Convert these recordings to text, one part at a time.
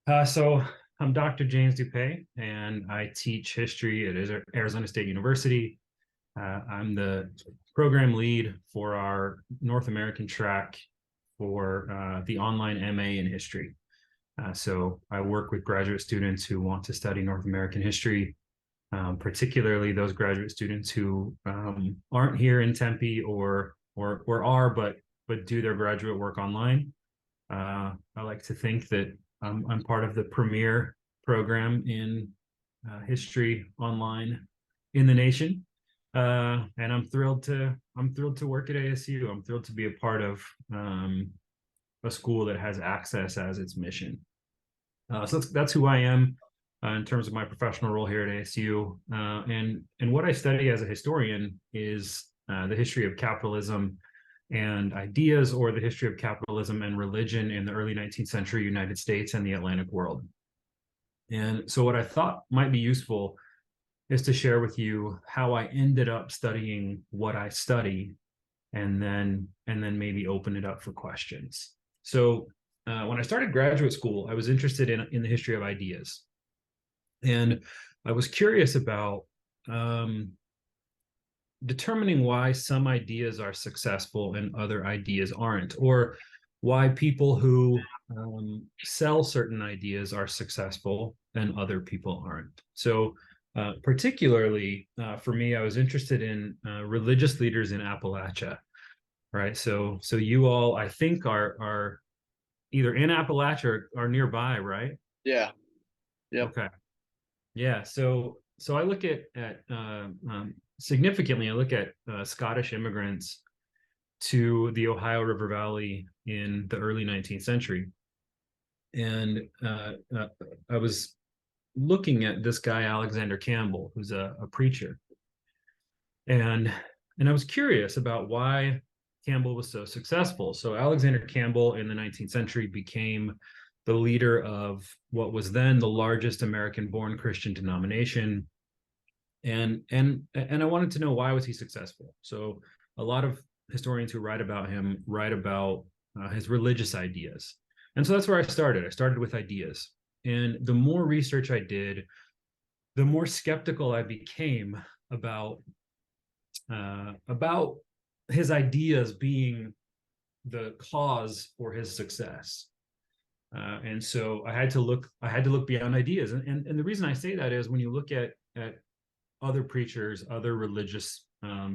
So I'm Dr. James Dupey, and I teach history at Arizona State University. I'm the program lead for our North American track for the online MA in history. So I work with graduate students who want to study North American history, particularly those graduate students who aren't here in Tempe or are, but do their graduate work online. I like to think that I'm part of the premier program in history online in the nation, and I'm thrilled to work at ASU. I'm thrilled to be a part of a school that has access as its mission. So that's who I am in terms of my professional role here at ASU, and what I study as a historian is the history of capitalism and ideas, or the history of capitalism and religion in the early 19th century United States and the Atlantic world. And so what I thought might be useful is to share with you how I ended up studying what I study, and then maybe open it up for questions. So when I started graduate school, I was interested in the history of ideas. And I was curious about determining why some ideas are successful and other ideas aren't, or why people who sell certain ideas are successful and other people aren't. So, particularly for me, I was interested in religious leaders in Appalachia, right? So you all, I think, are either in Appalachia or nearby, right? Yeah. Yep. Okay. Yeah, so I look at significantly. I look at Scottish immigrants to the Ohio River Valley in the early 19th century, and I was looking at this guy Alexander Campbell, who's a preacher, and I was curious about why Campbell was so successful. So Alexander Campbell in the 19th century became the leader of what was then the largest American-born Christian denomination, and I wanted to know, why was he successful. So a lot of historians who write about him write about his religious ideas, and so that's where I started with ideas. And the more research I did, the more skeptical I became about his ideas being the cause for his success. And so I had to look beyond ideas. And the reason I say that is, when you look at other preachers, other religious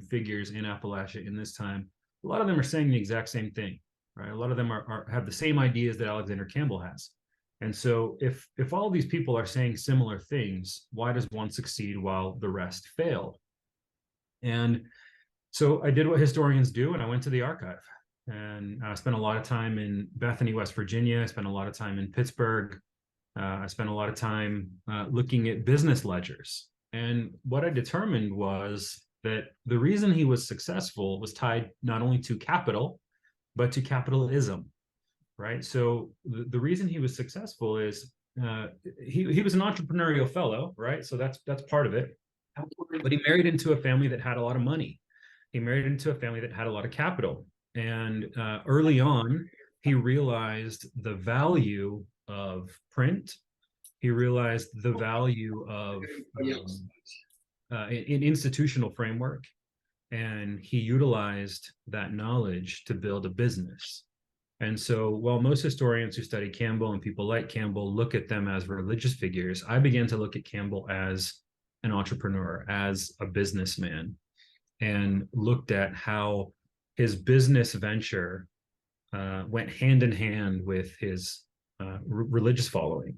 figures in Appalachia in this time, a lot of them are saying the exact same thing, right? A lot of them have the same ideas that Alexander Campbell has. And so if all these people are saying similar things, why does one succeed while the rest fail? And so I did what historians do, and I went to the archive. And I spent a lot of time in Bethany, West Virginia. I spent a lot of time in Pittsburgh. I spent a lot of time looking at business ledgers. And what I determined was that the reason he was successful was tied not only to capital, but to capitalism, right? So the reason he was successful is he was an entrepreneurial fellow, right? So that's part of it. But he married into a family that had a lot of money. He married into a family that had a lot of capital. And early on, he realized the value of print. He realized the value of an institutional framework, and he utilized that knowledge to build a business. And so, while most historians who study Campbell and people like Campbell look at them as religious figures, I began to look at Campbell as an entrepreneur, as a businessman, and looked at how his business venture went hand in hand with his religious following.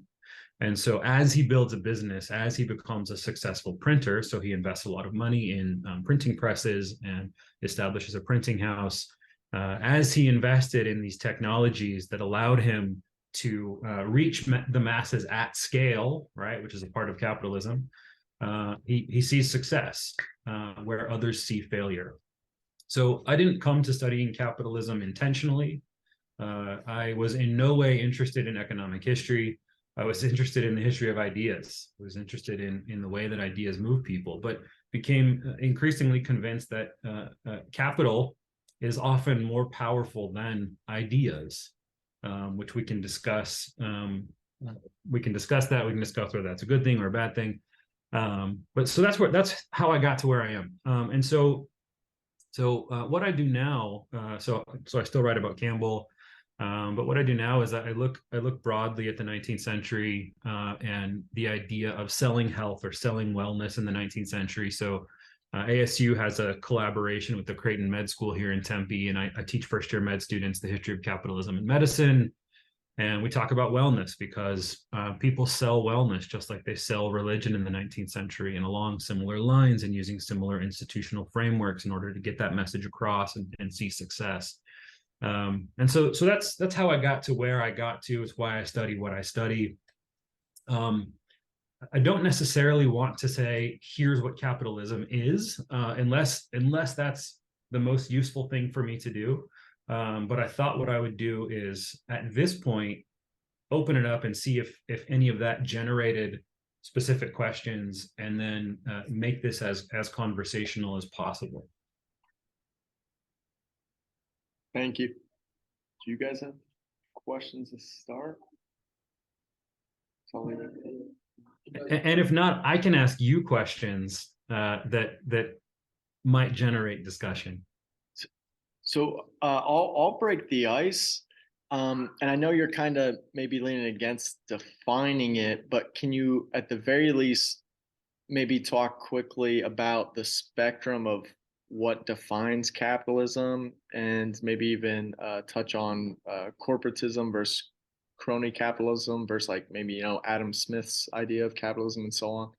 And so as he builds a business, as he becomes a successful printer, so he invests a lot of money in printing presses and establishes a printing house. As he invested in these technologies that allowed him to reach the masses at scale, right, which is a part of capitalism, he sees success where others see failure. So I didn't come to studying capitalism intentionally. I was in no way interested in economic history. I was interested in the history of ideas. I was interested in the way that ideas move people, but became increasingly convinced that capital is often more powerful than ideas, which we can discuss we can discuss that. We can discuss whether that's a good thing or a bad thing. But so that's how I got to where I am. And so what I do now, so I still write about Campbell, but what I do now is I look broadly at the 19th century and the idea of selling health or selling wellness in the 19th century. So ASU has a collaboration with the Creighton Med School here in Tempe, and I teach first year med students the history of capitalism and medicine. And we talk about wellness because people sell wellness just like they sell religion in the 19th century, and along similar lines and using similar institutional frameworks in order to get that message across and see success. And so that's how I got to where I got to. It's why I study what I study. I don't necessarily want to say, here's what capitalism is, unless that's the most useful thing for me to do. But I thought what I would do is, at this point, open it up and see if any of that generated specific questions, and then make this as conversational as possible. Thank you. Do you guys have questions to start? And if not, I can ask you questions that might generate discussion. So I'll break the ice. And I know you're kind of maybe leaning against defining it, but can you, at the very least, maybe talk quickly about the spectrum of what defines capitalism, and maybe even touch on corporatism versus crony capitalism versus, like, maybe, you know, Adam Smith's idea of capitalism and so on?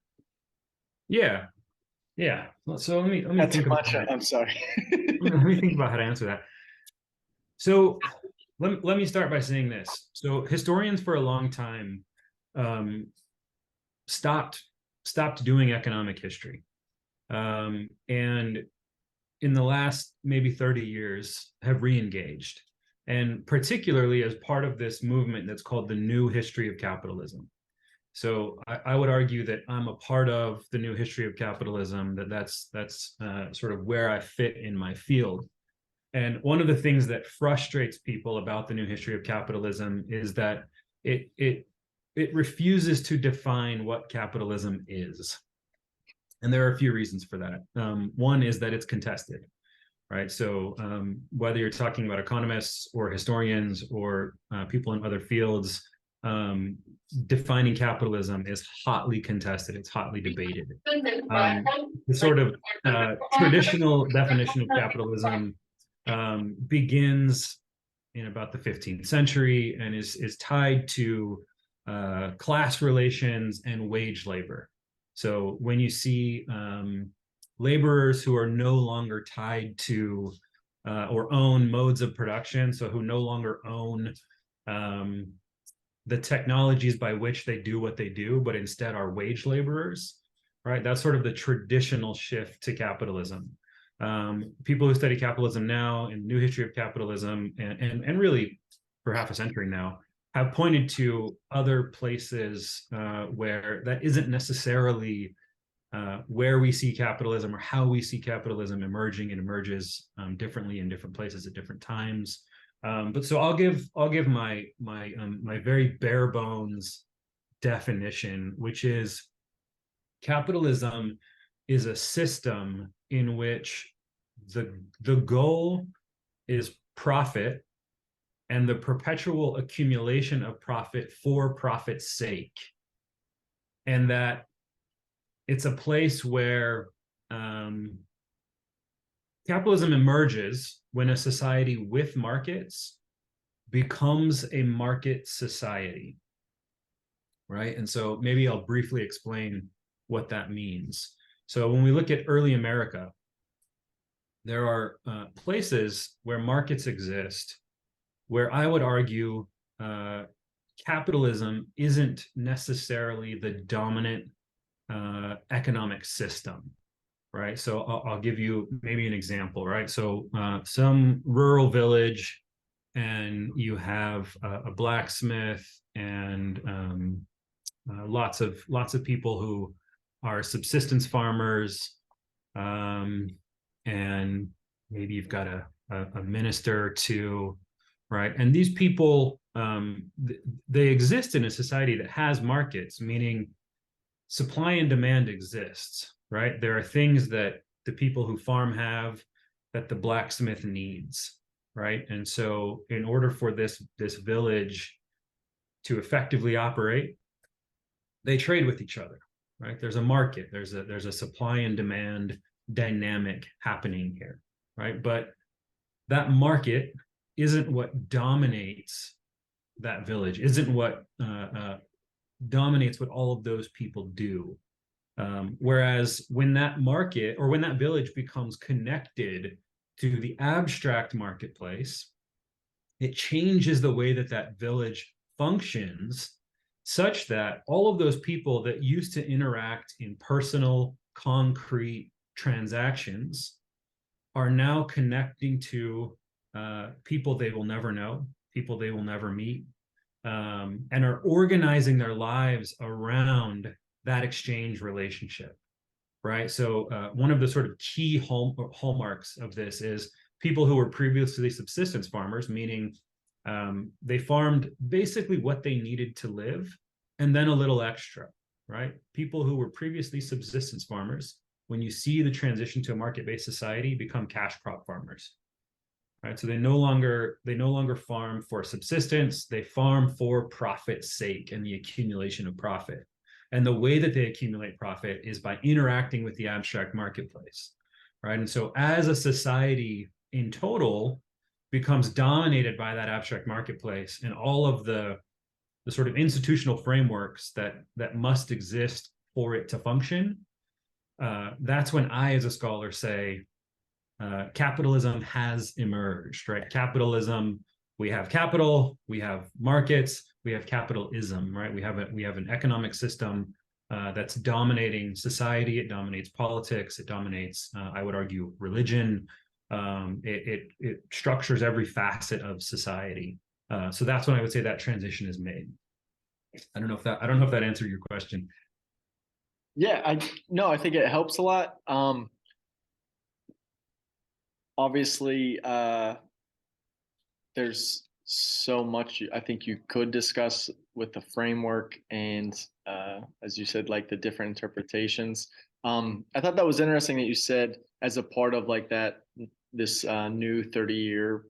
Yeah. So let me That's think too about much. that. I'm sorry. Let me think about how to answer that. So let me start by saying this. So historians for a long time stopped doing economic history, and in the last maybe 30 years have re-engaged, and particularly as part of this movement that's called the new history of capitalism. So I would argue that I'm a part of the new history of capitalism, that's sort of where I fit in my field. And one of the things that frustrates people about the new history of capitalism is that it refuses to define what capitalism is. And there are a few reasons for that. One is that it's contested, right? So whether you're talking about economists or historians or people in other fields, defining capitalism is hotly contested. It's hotly debated. The sort of traditional definition of capitalism begins in about the 15th century and is tied to class relations and wage labor. So when you see laborers who are no longer tied to or own modes of production, so who no longer own the technologies by which they do what they do, but instead are wage laborers, right? That's sort of the traditional shift to capitalism. People who study capitalism now and new history of capitalism and really for half a century now have pointed to other places where that isn't necessarily where we see capitalism or how we see capitalism emerging. It emerges differently in different places at different times. But so I'll give my very bare bones definition, which is capitalism is a system in which the goal is profit and the perpetual accumulation of profit for profit's sake, and that it's a place where capitalism emerges when a society with markets becomes a market society, right? And so maybe I'll briefly explain what that means. So when we look at early America, there are places where markets exist, where I would argue capitalism isn't necessarily the dominant economic system, right? So I'll give you maybe an example, right? So some rural village, and you have a blacksmith and lots of people who are subsistence farmers, and maybe you've got a minister or two, right? And these people they exist in a society that has markets, meaning supply and demand exists, right? There are things that the people who farm have that the blacksmith needs, right? And so in order for this village to effectively operate, they trade with each other, right? There's a market, there's a supply and demand dynamic happening here, right? But that market isn't what dominates that village, isn't what dominates what all of those people do. Whereas when that market or when that village becomes connected to the abstract marketplace, it changes the way that that village functions, such that all of those people that used to interact in personal, concrete transactions are now connecting to people they will never know, people they will never meet, and are organizing their lives around that exchange relationship, right? So one of the sort of key hallmarks of this is people who were previously subsistence farmers, meaning they farmed basically what they needed to live and then a little extra, right? People who were previously subsistence farmers, when you see the transition to a market-based society, become cash crop farmers, right? So they no longer farm for subsistence, they farm for profit's sake and the accumulation of profit. And the way that they accumulate profit is by interacting with the abstract marketplace, right? And so as a society in total becomes dominated by that abstract marketplace and all of the sort of institutional frameworks that must exist for it to function, that's when I, as a scholar, say capitalism has emerged, right? Capitalism, we have capital, we have markets, we have capitalism, right? We have an economic system that's dominating society. It dominates politics. It dominates, I would argue, religion. It structures every facet of society. So that's when I would say that transition is made. I don't know if that answered your question. Yeah, I think it helps a lot. Obviously, there's so much I think you could discuss with the framework and, as you said, like the different interpretations. I thought that was interesting that you said as a part of like this new 30-year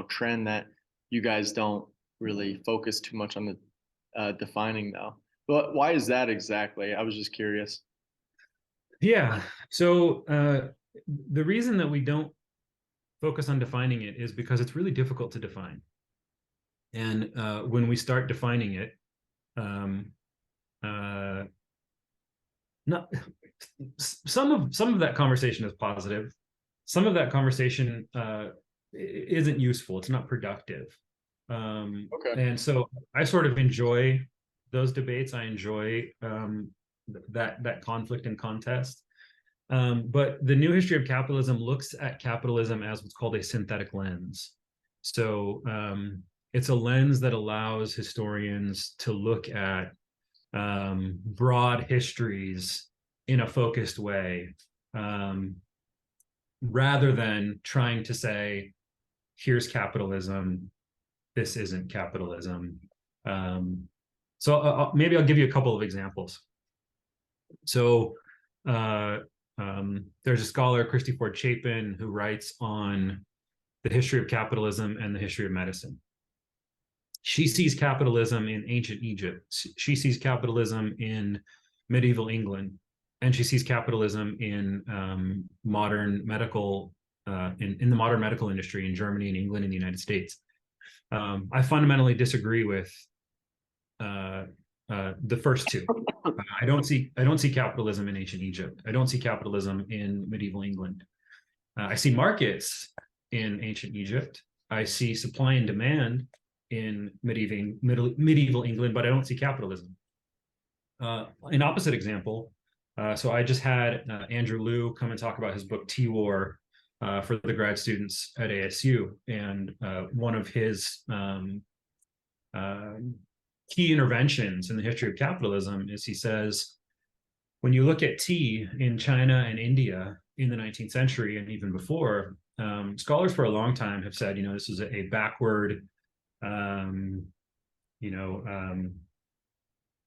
trend that you guys don't really focus too much on the defining though. But why is that exactly? I was just curious. Yeah. So the reason that we don't focus on defining it is because it's really difficult to define. And when we start defining it, not some of that conversation is positive. Some of that conversation isn't useful. It's not productive. Okay. And so I sort of enjoy those debates. I enjoy that conflict and contest. But the new history of capitalism looks at capitalism as what's called a synthetic lens. So it's a lens that allows historians to look at broad histories in a focused way, rather than trying to say, here's capitalism, this isn't capitalism. So maybe I'll give you a couple of examples. So there's a scholar, Christy Ford Chapin, who writes on the history of capitalism and the history of medicine. She sees capitalism in ancient Egypt. She sees capitalism in medieval England, and she sees capitalism in modern medical in the modern medical industry in Germany and England and the United States. I fundamentally disagree with the first two. I don't see capitalism in ancient Egypt. I don't see capitalism in medieval England. I see markets in ancient Egypt. I see supply and demand in medieval England, but I don't see capitalism. An opposite example. So I just had Andrew Liu come and talk about his book T-War for the grad students at ASU, and one of his key interventions in the history of capitalism is he says, when you look at tea in China and India in the 19th century and even before, scholars for a long time have said, this is a backward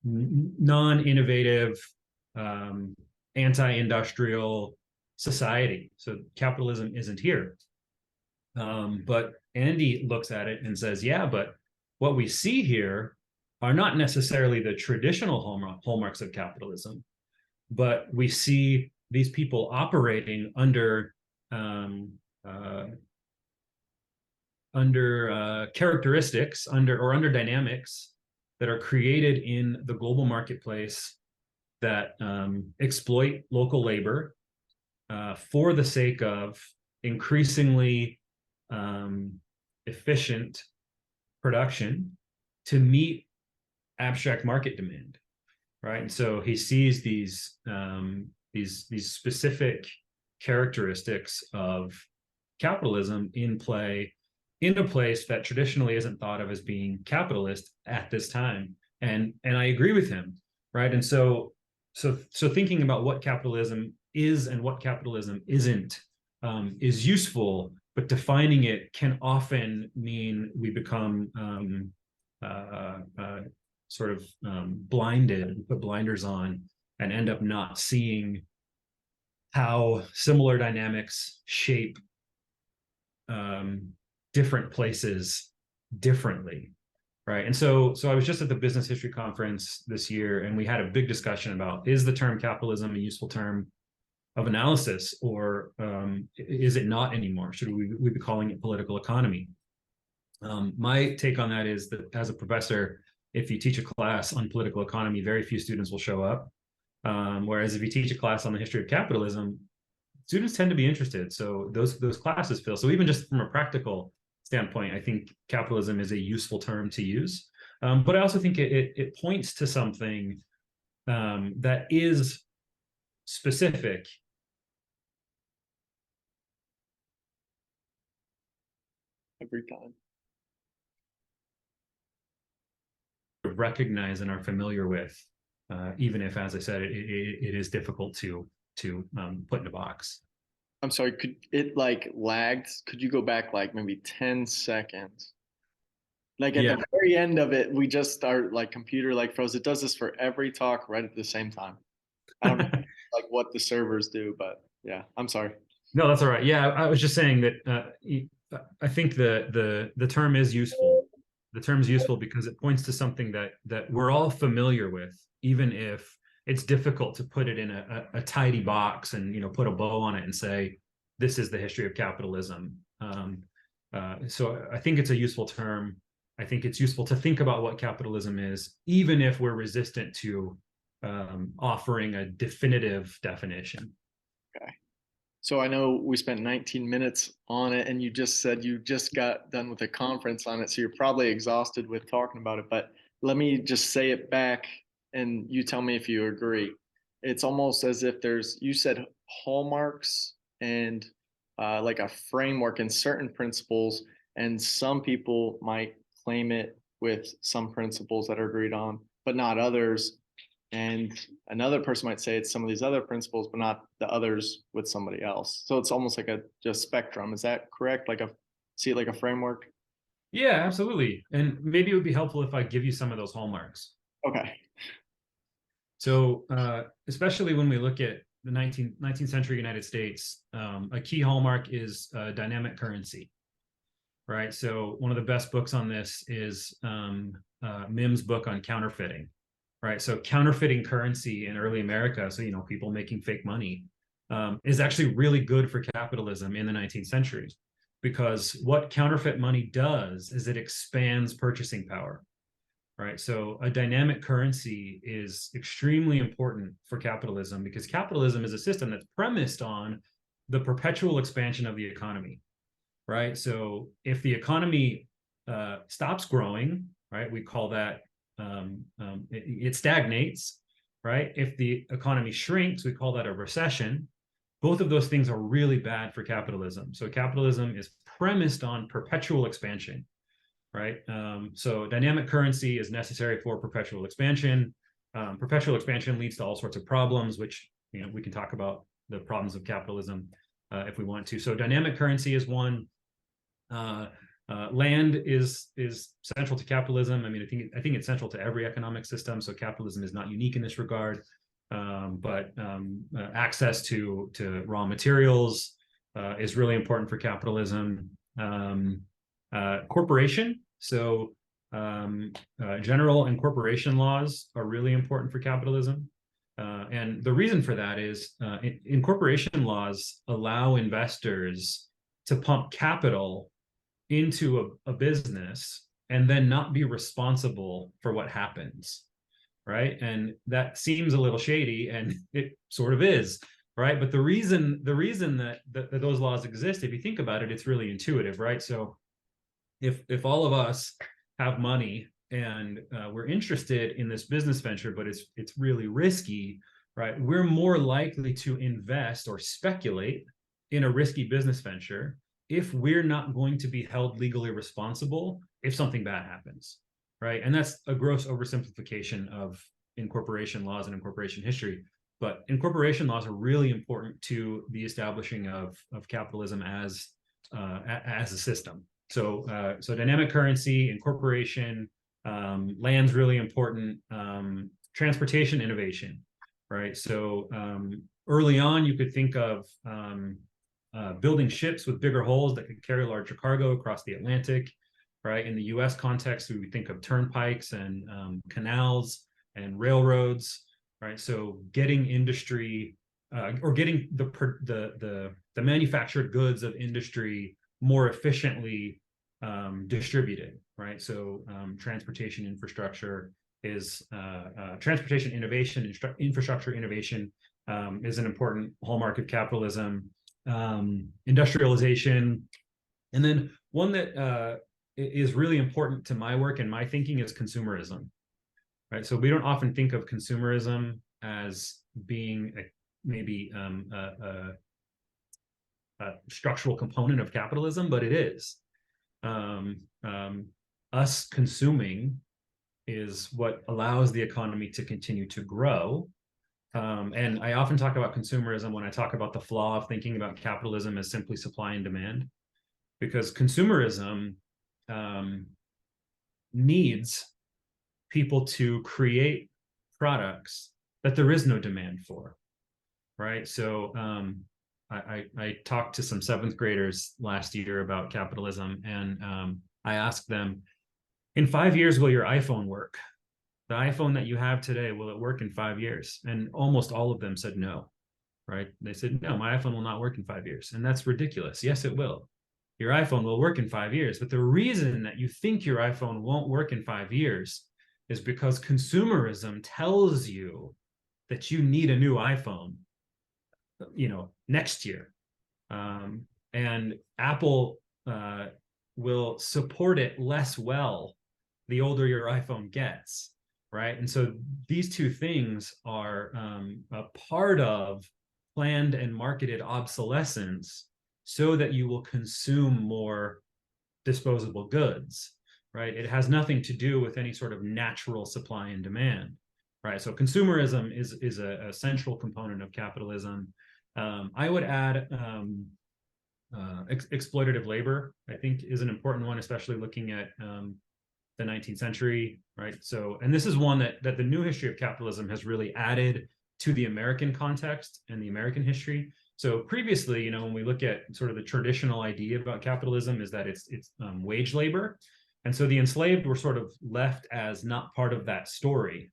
non-innovative, anti-industrial society. So capitalism isn't here. But Andy looks at it and says, yeah, but what we see here are not necessarily the traditional hallmarks of capitalism, but we see these people operating under characteristics, under dynamics that are created in the global marketplace that exploit local labor for the sake of increasingly efficient production to meet abstract market demand, right? And so he sees these specific characteristics of capitalism in play in a place that traditionally isn't thought of as being capitalist at this time, and I agree with him, right? And so thinking about what capitalism is and what capitalism isn't is useful, but defining it can often mean we become blinded, put blinders on, and end up not seeing how similar dynamics shape different places differently, right? And so I was just at the business history conference this year, and we had a big discussion about, is the term capitalism a useful term of analysis, or is it not anymore? Should we be calling it political economy? My take on that is that as a professor, if you teach a class on political economy, very few students will show up. Whereas if you teach a class on the history of capitalism, students tend to be interested. So those classes fill. So even just from a practical standpoint, I think capitalism is a useful term to use. But I also think it points to something that is specific. Every time. Recognize and are familiar with, even if, as I said, it is difficult to put in a box. I'm sorry, could it like lagged? Could you go back like maybe 10 seconds? Like at the very end of it, we just start like computer like froze. It does this for every talk right at the same time. I don't know like what the servers do, but yeah, I'm sorry. No, that's all right. Yeah, I was just saying that I think the term is useful. The term is useful because it points to something that we're all familiar with, even if it's difficult to put it in a tidy box and put a bow on it and say this is the history of capitalism. So I think it's a useful term. I think it's useful to think about what capitalism is, even if we're resistant to offering a definitive definition. Okay. So I know we spent 19 minutes on it, and you just said you just got done with a conference on it, so you're probably exhausted with talking about it, but let me just say it back and you tell me if you agree. It's almost as if you said hallmarks and like a framework and certain principles, and some people might claim it with some principles that are agreed on, but not others. And another person might say it's some of these other principles, but not the others with somebody else. So it's almost like a just spectrum. Is that correct? See it like a framework? Yeah, absolutely. And maybe it would be helpful if I give you some of those hallmarks. Okay. So especially when we look at the 19th century United States, a key hallmark is dynamic currency, right? So one of the best books on this is Mim's book on counterfeiting, right? So counterfeiting currency in early America, so people making fake money, is actually really good for capitalism in the 19th century, because what counterfeit money does is it expands purchasing power, right? So a dynamic currency is extremely important for capitalism, because capitalism is a system that's premised on the perpetual expansion of the economy, right? So if the economy stops growing, right, we call that it stagnates, right? If the economy shrinks, we call that a recession. Both of those things are really bad for capitalism. So capitalism is premised on perpetual expansion, right? So dynamic currency is necessary for perpetual expansion. Perpetual expansion leads to all sorts of problems, which we can talk about the problems of capitalism if we want to. So dynamic currency is one. Land is central to capitalism. I mean, I think it's central to every economic system. So capitalism is not unique in this regard. But access to raw materials is really important for capitalism. Corporation, so general and corporation laws are really important for capitalism. And the reason for that is incorporation laws allow investors to pump capital into a business and then not be responsible for what happens, right? And that seems a little shady, and it sort of is, right? But the reason that those laws exist, if you think about it, it's really intuitive, right? So if all of us have money and we're interested in this business venture, but it's really risky, right? We're more likely to invest or speculate in a risky business venture if we're not going to be held legally responsible if something bad happens, right? And that's a gross oversimplification of incorporation laws and incorporation history. But incorporation laws are really important to the establishing of capitalism as a system. So dynamic currency, incorporation, land's really important. Transportation innovation, right? So early on, you could think of building ships with bigger hulls that could carry larger cargo across the Atlantic, right? In the U.S. context, we think of turnpikes and canals and railroads, right? So getting industry or getting the manufactured goods of industry more efficiently distributed, right? So transportation infrastructure is transportation innovation, infrastructure innovation is an important hallmark of capitalism. Industrialization, and then one that is really important to my work and my thinking is consumerism, right? So we don't often think of consumerism as being maybe a structural component of capitalism, but it is. Us consuming is what allows the economy to continue to grow. And I often talk about consumerism when I talk about the flaw of thinking about capitalism as simply supply and demand, because consumerism needs people to create products that there is no demand for, right? So I talked to some seventh graders last year about capitalism, and I asked them, in 5 years, will your iPhone work? The iPhone that you have today, will it work in 5 years? And almost all of them said no, right? They said, no, my iPhone will not work in 5 years. And that's ridiculous. Yes, it will. Your iPhone will work in 5 years. But the reason that you think your iPhone won't work in 5 years is because consumerism tells you that you need a new iPhone, next year. And Apple will support it less well the older your iPhone gets, right? And so these two things are a part of planned and marketed obsolescence so that you will consume more disposable goods, right? It has nothing to do with any sort of natural supply and demand, right? So consumerism is a central component of capitalism. I would add exploitative labor, I think, is an important one, especially looking at the 19th century, right? So, and this is one that the new history of capitalism has really added to the American context and the American history. So previously, when we look at sort of the traditional idea about capitalism is that it's wage labor. And so the enslaved were sort of left as not part of that story.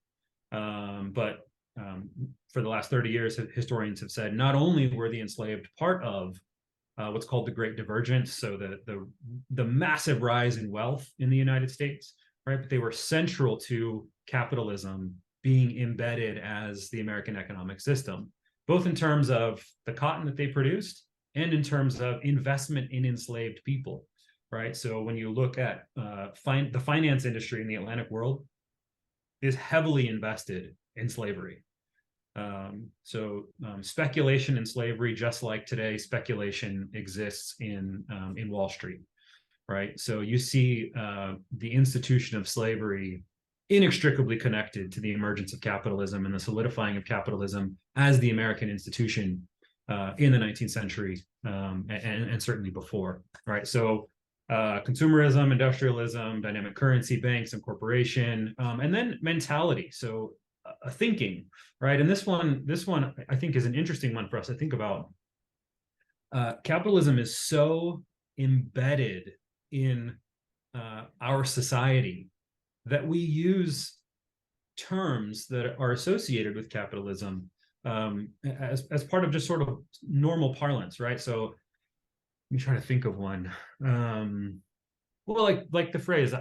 But for the last 30 years, historians have said not only were the enslaved part of what's called the Great Divergence, so the massive rise in wealth in the United States, right? But they were central to capitalism being embedded as the American economic system, both in terms of the cotton that they produced and in terms of investment in enslaved people, right? So when you look at the finance industry in the Atlantic world is heavily invested in slavery. Speculation in slavery, just like today, speculation exists in Wall Street, right? So you see the institution of slavery inextricably connected to the emergence of capitalism and the solidifying of capitalism as the American institution in the 19th century and certainly before, right? So consumerism, industrialism, dynamic currency, banks and corporation, and then mentality. So thinking, right? And this one I think is an interesting one for us to think about. Capitalism is so embedded in our society that we use terms that are associated with capitalism as part of just sort of normal parlance, right? So let me try to think of one. Well, like the phrase,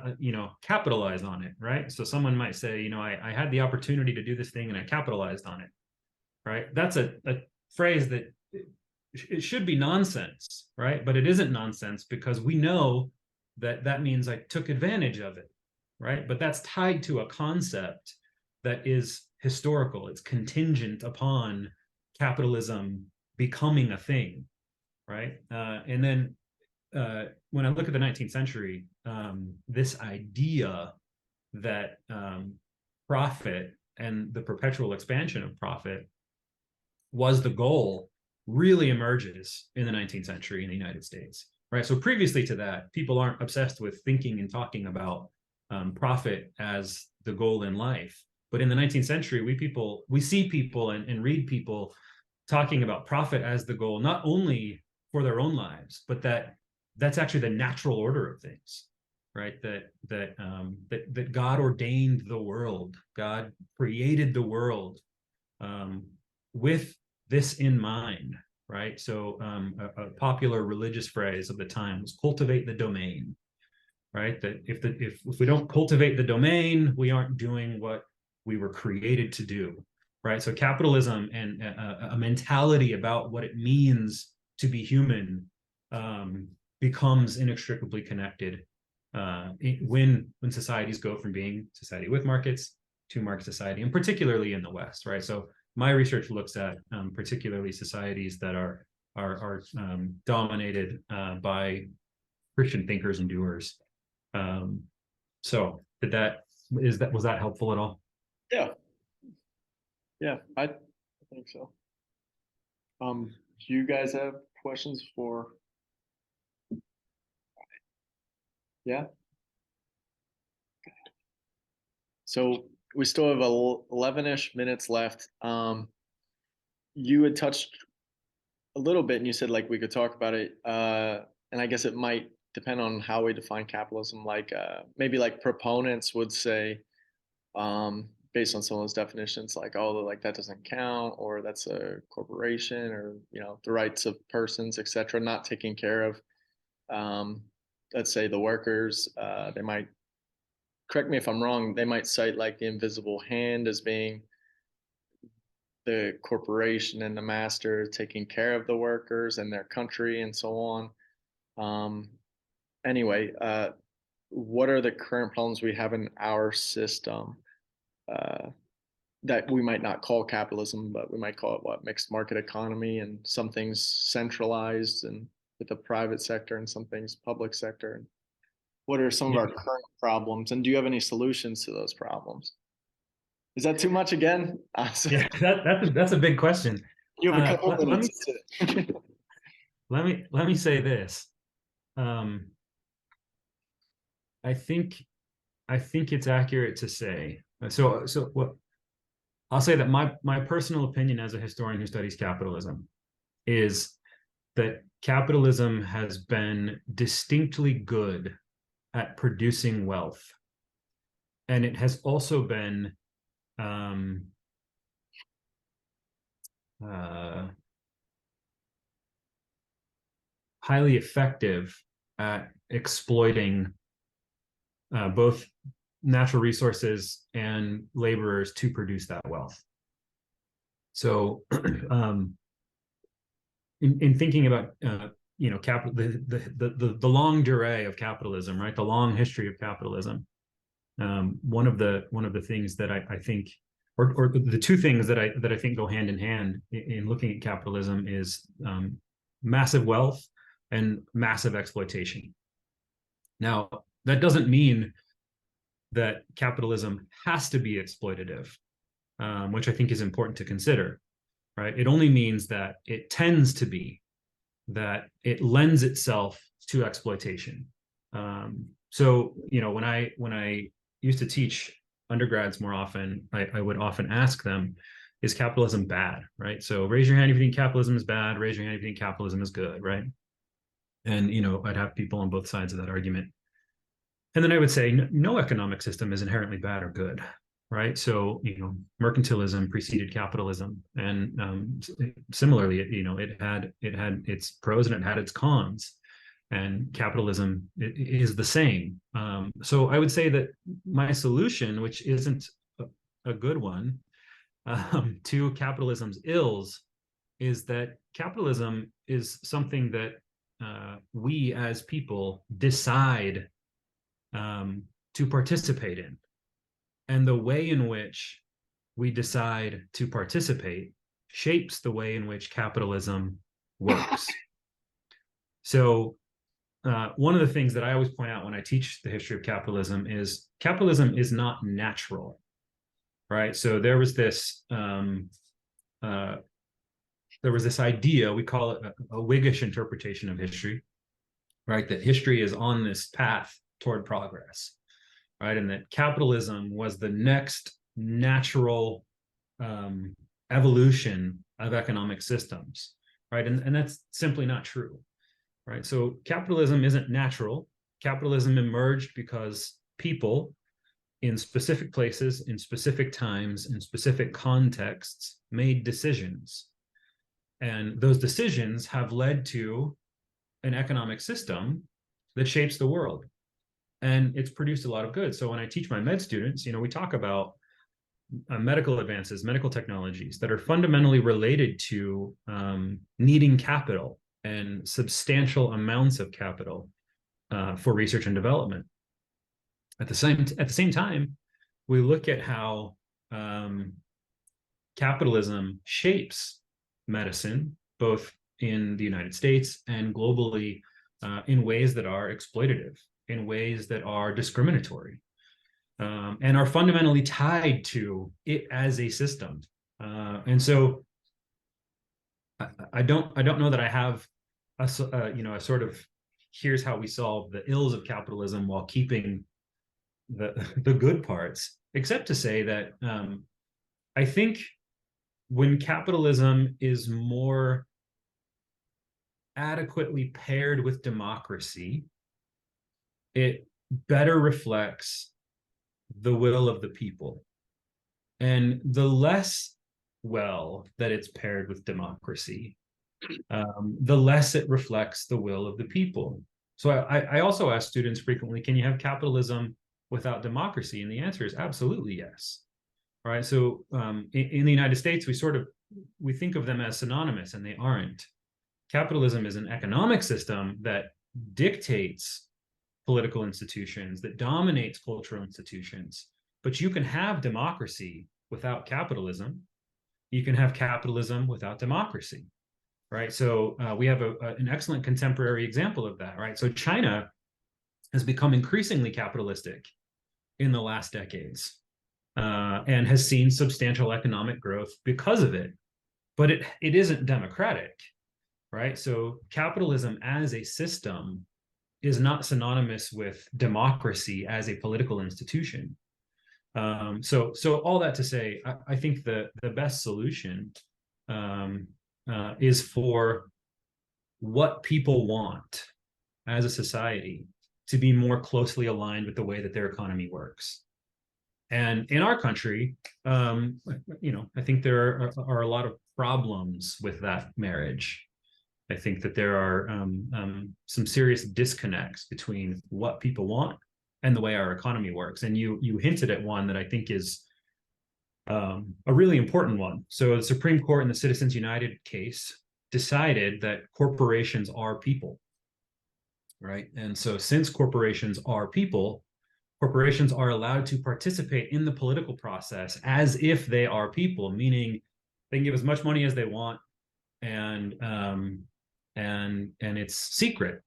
capitalize on it, right? So someone might say, I had the opportunity to do this thing and I capitalized on it, right? That's a phrase that it should be nonsense, right? But it isn't nonsense because we know that that means I took advantage of it, right? But that's tied to a concept that is historical. It's contingent upon capitalism becoming a thing, right? And then when I look at the 19th century, this idea that profit and the perpetual expansion of profit was the goal really emerges in the 19th century in the United States, right? So previously to that, people aren't obsessed with thinking and talking about profit as the goal in life. But in the 19th century, we see people and read people talking about profit as the goal, not only for their own lives, but that's actually the natural order of things, right? That God ordained the world, God created the world with this in mind, right? So a popular religious phrase of the time was "cultivate the domain," right? That if we don't cultivate the domain, we aren't doing what we were created to do, right? So capitalism and a mentality about what it means to be human becomes inextricably connected when societies go from being society with markets to market society, and particularly in the West, right? So my research looks at particularly societies that are dominated by Christian thinkers and doers. So was that helpful at all? Yeah. Yeah, I think so. Do you guys have questions for? Yeah. So we still have 11-ish minutes left. You had touched a little bit and you said like we could talk about it. And I guess it might depend on how we define capitalism. Like maybe like proponents would say, based on some of those definitions, like, oh, like that doesn't count, or that's a corporation, or the rights of persons, etc., not taking care of, let's say, the workers. They might, correct me if I'm wrong, they might cite like the invisible hand as being the corporation and the master taking care of the workers and their country and so on. Anyway, what are the current problems we have in our system that we might not call capitalism, but we might call it mixed market economy, and some things centralized and with the private sector and some things public sector? What are some of our current problems, and do you have any solutions to those problems? Is that too much again? Yeah, that's a big question. You have a couple minutes. Let me say this. I think it's accurate to say so what I'll say that my personal opinion as a historian who studies capitalism is that capitalism has been distinctly good at producing wealth, and it has also been highly effective at exploiting both natural resources and laborers to produce that wealth. So in thinking about the longue durée of capitalism, right? The long history of capitalism. One of the things that I think, or the two things that I think go hand in hand in looking at capitalism is massive wealth and massive exploitation. Now, that doesn't mean that capitalism has to be exploitative, which I think is important to consider, right? It only means that it tends to be, that it lends itself to exploitation. So, when I used to teach undergrads more often, I would often ask them, is capitalism bad, right? So raise your hand if you think capitalism is bad, raise your hand if you think capitalism is good, right? And, I'd have people on both sides of that argument. And then I would say, no economic system is inherently bad or good, right? So, mercantilism preceded capitalism, and similarly, it had its pros and it had its cons, and capitalism is the same. So I would say that my solution, which isn't a good one, to capitalism's ills, is that capitalism is something that we as people decide to participate in. And the way in which we decide to participate shapes the way in which capitalism works. So, one of the things that I always point out when I teach the history of capitalism is not natural, right? So there was this idea, we call it a Whiggish interpretation of history, right? That history is on this path toward progress, right? And that capitalism was the next natural evolution of economic systems, right? And that's simply not true, right? So capitalism isn't natural. Capitalism emerged because people in specific places, in specific times, in specific contexts, made decisions. And those decisions have led to an economic system that shapes the world. And it's produced a lot of good. So when I teach my med students, we talk about medical advances, medical technologies that are fundamentally related to needing capital and substantial amounts of capital for research and development. At the same time, we look at how capitalism shapes medicine, both in the United States and globally, in ways that are exploitative, in ways that are discriminatory, and are fundamentally tied to it as a system. And so, I don't know that I have a sort of, here's how we solve the ills of capitalism while keeping the good parts, except to say that I think when capitalism is more adequately paired with democracy, it better reflects the will of the people. And the less well that it's paired with democracy, the less it reflects the will of the people. So I also ask students frequently, can you have capitalism without democracy? And the answer is absolutely yes. All right. So in the United States, we think of them as synonymous, and they aren't. Capitalism is an economic system that dictates political institutions, that dominates cultural institutions. But you can have democracy without capitalism. You can have capitalism without democracy, right? So we have an excellent contemporary example of that, right? So China has become increasingly capitalistic in the last decades, and has seen substantial economic growth because of it. But it isn't democratic, right? So capitalism as a system is not synonymous with democracy as a political institution. So all that to say, I think the best solution is for what people want as a society to be more closely aligned with the way that their economy works. And in our country, I think there are a lot of problems with that marriage. I think that there are some serious disconnects between what people want and the way our economy works. And you hinted at one that I think is a really important one. So the Supreme Court in the Citizens United case decided that corporations are people, right? And so since corporations are people, corporations are allowed to participate in the political process as if they are people, meaning they can give as much money as they want, and it's secret,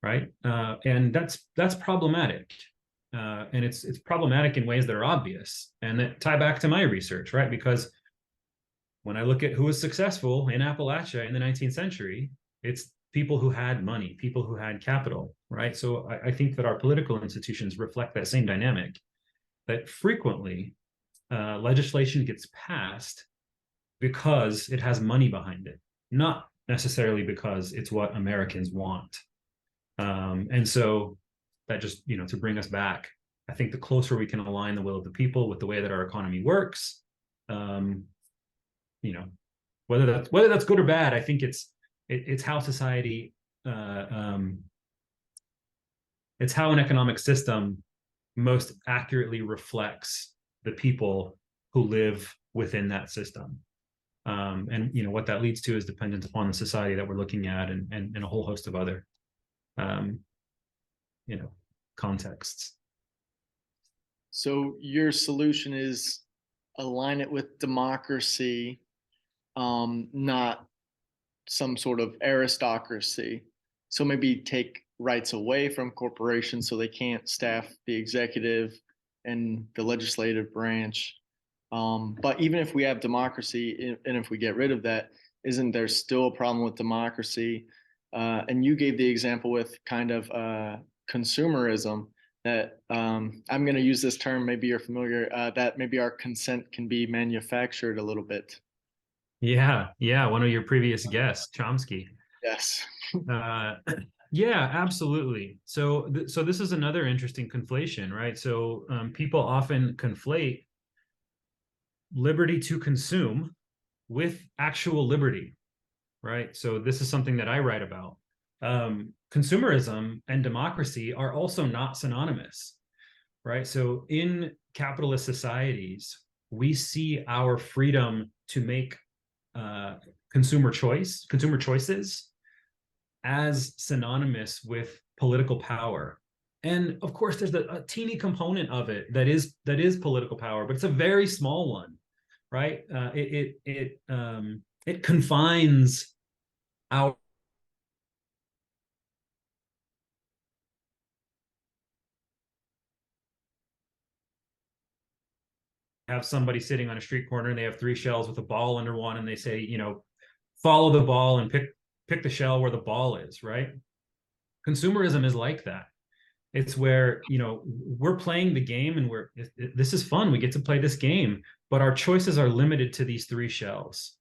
right? And that's problematic, and it's problematic in ways that are obvious and that tie back to my research, right? Because when I look at who was successful in Appalachia in the 19th century, it's people who had money, people who had capital, right? So I think that our political institutions reflect that same dynamic, that frequently legislation gets passed because it has money behind it, not necessarily because it's what Americans want. And so that just, to bring us back, I think the closer we can align the will of the people with the way that our economy works, um, you know, whether that's good or bad, I think it's how society, it's how an economic system most accurately reflects the people who live within that system. And what that leads to is dependent upon the society that we're looking at, and a whole host of other um, contexts. So your solution is align it with democracy, not some sort of aristocracy. So maybe take rights away from corporations so they can't staff the executive and the legislative branch. But even if we have democracy, and if we get rid of that, isn't there still a problem with democracy? And you gave the example with kind of consumerism, that I'm going to use this term, maybe you're familiar, that maybe our consent can be manufactured a little bit. Yeah, one of your previous guests, Chomsky. Yes. uh, yeah, absolutely. So this is another interesting conflation, right? So people often conflate liberty to consume with actual liberty, right? So this is something that I write about. Consumerism and democracy are also not synonymous, right? So in capitalist societies, we see our freedom to make consumer choices as synonymous with political power. And of course, there's a teeny component of it that is political power, but it's a very small one, right? It confines our have somebody sitting on a street corner and they have three shells with a ball under one, and they say, follow the ball and pick the shell where the ball is, right? Consumerism is like that. It's where, we're playing the game, and this is fun. We get to play this game, but our choices are limited to these three shells,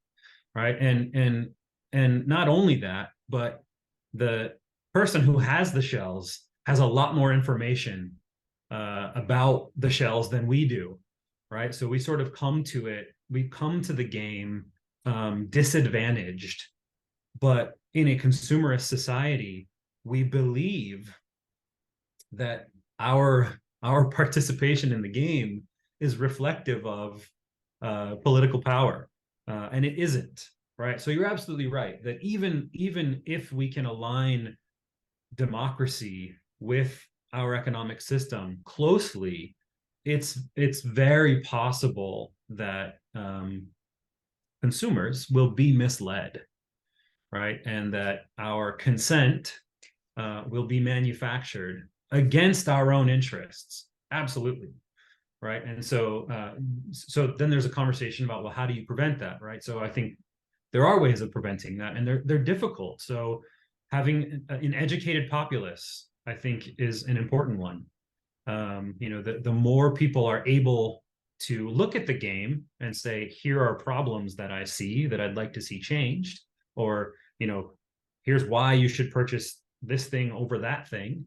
right? And not only that, but the person who has the shells has a lot more information about the shells than we do, right? So we sort of come to the game disadvantaged. But in a consumerist society, we believe that our participation in the game is reflective of political power, and it isn't, right? So you're absolutely right that even if we can align democracy with our economic system closely, it's very possible that consumers will be misled, right? And that our consent will be manufactured against our own interests. Absolutely. Right. And so then there's a conversation about, well, how do you prevent that? Right. So I think there are ways of preventing that, and they're difficult. So having an educated populace, I think, is an important one. The more people are able to look at the game and say, here are problems that I see that I'd like to see changed, or, here's why you should purchase this thing over that thing,